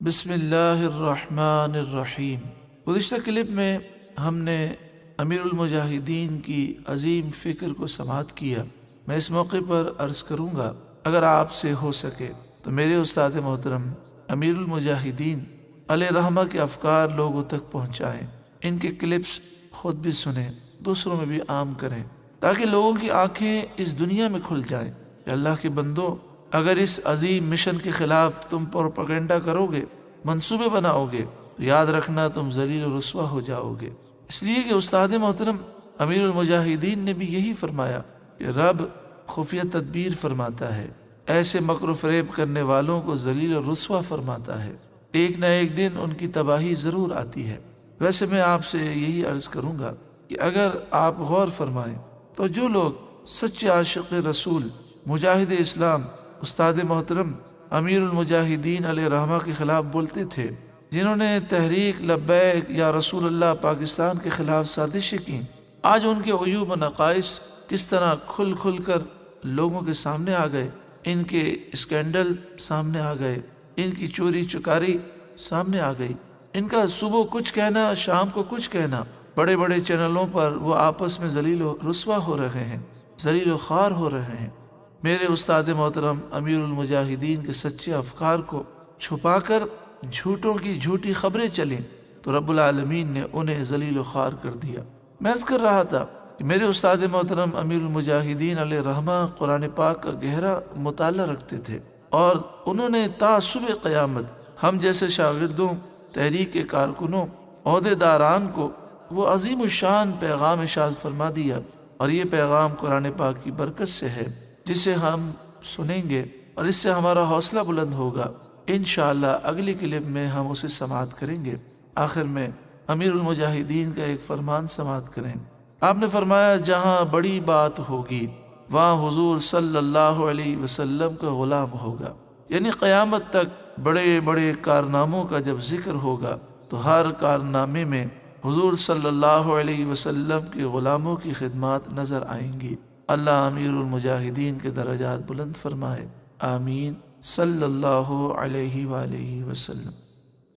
بسم اللہ الرحمن الرحیم۔ گزشتہ کلپ میں ہم نے امیر المجاہدین کی عظیم فکر کو سماعت کیا۔ میں اس موقع پر عرض کروں گا، اگر آپ سے ہو سکے تو میرے استاد محترم امیر المجاہدین علیہ رحمہ کے افکار لوگوں تک پہنچائیں، ان کے کلپس خود بھی سنیں، دوسروں میں بھی عام کریں، تاکہ لوگوں کی آنکھیں اس دنیا میں کھل جائیں کہ اللہ کے بندو، اگر اس عظیم مشن کے خلاف تم پروپیگنڈا کرو گے، منصوبے بناؤ گے، تو یاد رکھنا تم ذلیل و رسوا ہو جاؤ گے۔ اس لیے کہ استاد محترم امیر المجاہدین نے بھی یہی فرمایا کہ رب خفیہ تدبیر فرماتا ہے، ایسے مکر و فریب کرنے والوں کو ذلیل و رسوا فرماتا ہے، ایک نہ ایک دن ان کی تباہی ضرور آتی ہے۔ ویسے میں آپ سے یہی عرض کروں گا کہ اگر آپ غور فرمائیں تو جو لوگ سچے عاشق رسول، مجاہد اسلام استاد محترم امیر المجاہدین علیہ رحمہ کے خلاف بولتے تھے، جنہوں نے تحریک لبیک یا رسول اللہ پاکستان کے خلاف سازشیں کی، آج ان کے عیوب و نقائص کس طرح کھل کھل کر لوگوں کے سامنے آ گئے، ان کے اسکینڈل سامنے آ گئے، ان کی چوری چکاری سامنے آ گئی، ان کا صبح کچھ کہنا شام کو کچھ کہنا، بڑے بڑے چینلوں پر وہ آپس میں ذلیل و رسوا ہو رہے ہیں، ذلیل و خوار ہو رہے ہیں۔ میرے استاد محترم امیر المجاہدین کے سچے افکار کو چھپا کر جھوٹوں کی جھوٹی خبریں چلیں تو رب العالمین نے انہیں ذلیل و خوار کر دیا۔ میں عرض کر رہا تھا کہ میرے استاد محترم امیر المجاہدین علیہ رحمہ قرآن پاک کا گہرا مطالعہ رکھتے تھے، اور انہوں نے تا صبح قیامت ہم جیسے شاگردوں، تحریک کے کارکنوں، عہدے داران کو وہ عظیم الشان پیغام ارشاد فرما دیا، اور یہ پیغام قرآن پاک کی برکت سے ہے، جسے ہم سنیں گے اور اس سے ہمارا حوصلہ بلند ہوگا۔ انشاءاللہ اگلی کلپ میں ہم اسے سماعت کریں گے۔ آخر میں امیر المجاہدین کا ایک فرمان سماعت کریں۔ آپ نے فرمایا، جہاں بڑی بات ہوگی وہاں حضور صلی اللہ علیہ وسلم کا غلام ہوگا، یعنی قیامت تک بڑے بڑے کارناموں کا جب ذکر ہوگا تو ہر کارنامے میں حضور صلی اللہ علیہ وسلم کے غلاموں کی خدمات نظر آئیں گی۔ اللہ امیر المجاہدین کے درجات بلند فرمائے، آمین، صلی اللہ علیہ وآلہ وسلم۔